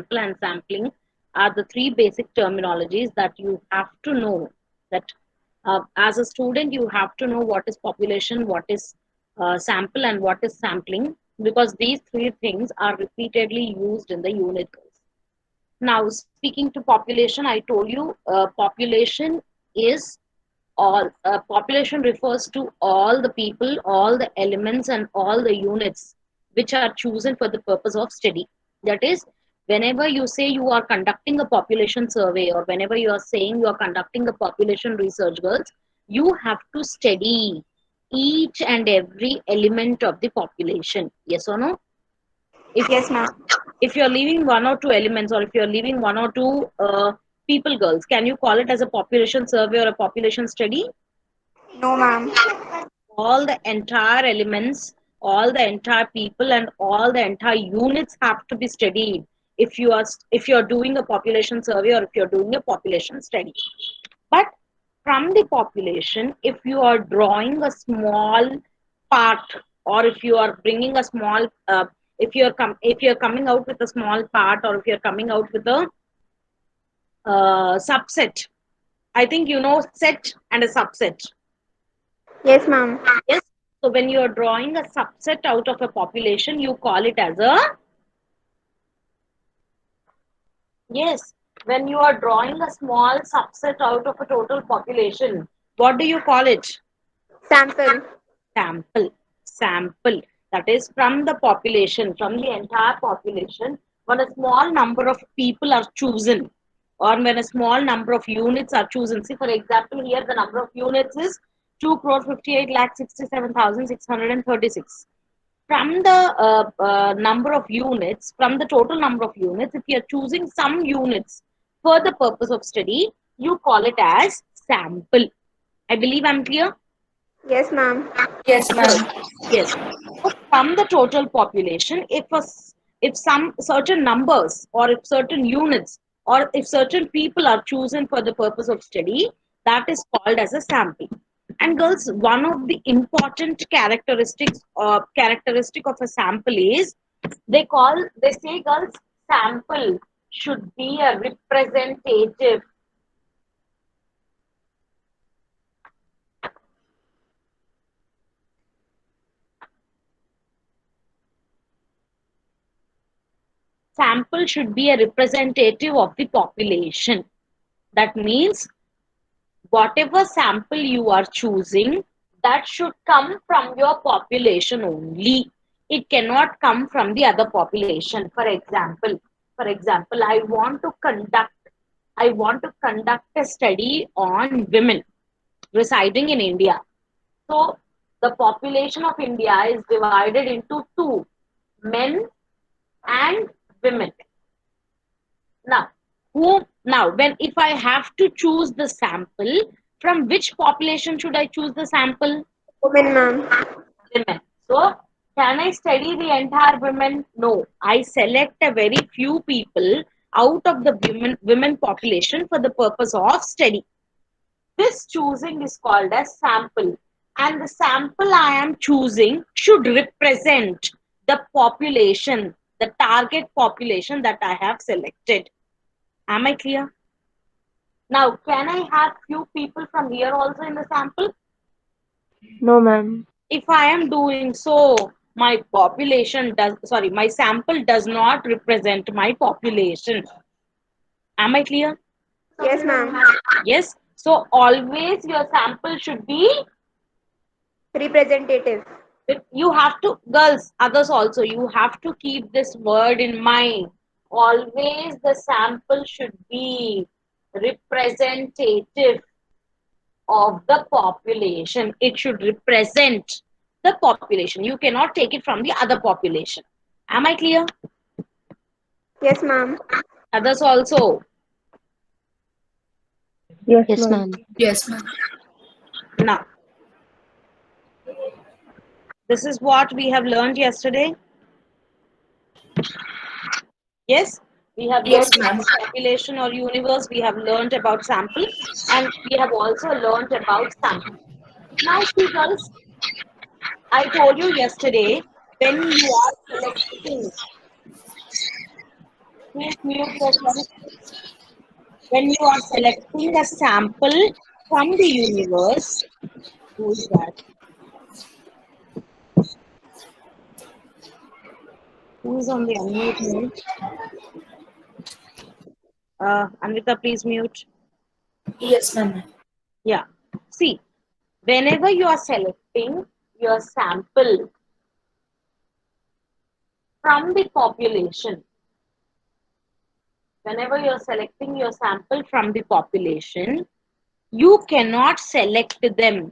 sample and sampling are the three basic terminologies that you have to know. That as a student, you have to know what is population, what is sample, and what is sampling, because these three things are repeatedly used in the unit. Now, speaking to population, I told you population is population refers to all the people, all the elements, and all the units which are chosen for the purpose of study. That is, whenever you say you are conducting a population survey, or whenever you are saying you are conducting a population research, girls, you have to study each and every element of the population. Yes or no? If Yes, ma'am. if you're leaving one or two elements, or if you're leaving one or two people, girls, can you call it as a population survey or a population study? No, ma'am. All the entire elements, all the entire people, and all the entire units have to be studied if you're doing a population survey or if you're doing a population study. But from the population, if you are drawing a small part, or if you are bringing a small if you're coming out with a small part, or if you're coming out with a subset, I think you know set and a subset. Yes, ma'am. Yes. So when you are drawing a subset out of a population, you call it as a, yes. When you are drawing a small subset out of a total population, what do you call it? Sample. Sample. Sample. That is from the population, from the entire population. When a small number of people are chosen, or when a small number of units are chosen. See, for example, here the number of units is 2,58,67,636. From the number of units, from the total number of units, if you are choosing some units for the purpose of study, you call it as sample. I believe I'm clear. Yes, ma'am. Yes, Yes. ma'am. Yes. So from the total population, if some certain numbers, or if certain units, or if certain people are chosen for the purpose of study, that is called as a sample. And girls, one of the important characteristic of a sample is, they say, girls, sample should be a representative. Sample should be a representative of the population. That means whatever sample you are choosing, that should come from your population only. It cannot come from the other population. For example, I want to conduct a study on women residing in India. So the population of India is divided into two, men and women. Now, when if I have to choose the sample, from which population should I choose the sample? Woman, ma'am. Women. So, can I study the entire women? No. I select a very few people out of the women population for the purpose of study. This choosing is called as sample. And the sample I am choosing should represent the population, the target population that I have selected. Am I clear? Now, can I have few people from here also in the sample? No, ma'am. If I am doing so, my sample does not represent my population. Am I clear? Yes, ma'am. Yes. So always your sample should be, Representative. you have to, girls, others also, you have to keep this word in mind. Always the sample should be representative of the population. It should represent the population. You cannot take it from the other population. Am I clear? Yes, ma'am. Others also. Yes, Yes, ma'am. ma'am. Yes, ma'am. Now, this is what we have learned yesterday. Yes, we have Yes, learned ma'am. about population or universe. We have learned about sample, and we have also learned about sample. Now, see, girls, I told you yesterday, when you are selecting Please mute yourself. When you are selecting a sample from the universe, who is that? Who is on the unmute mode? Anvita, please mute. Yes, ma'am. Yeah. See, whenever you are selecting your sample from the population, whenever you are selecting your sample from the population, you cannot select them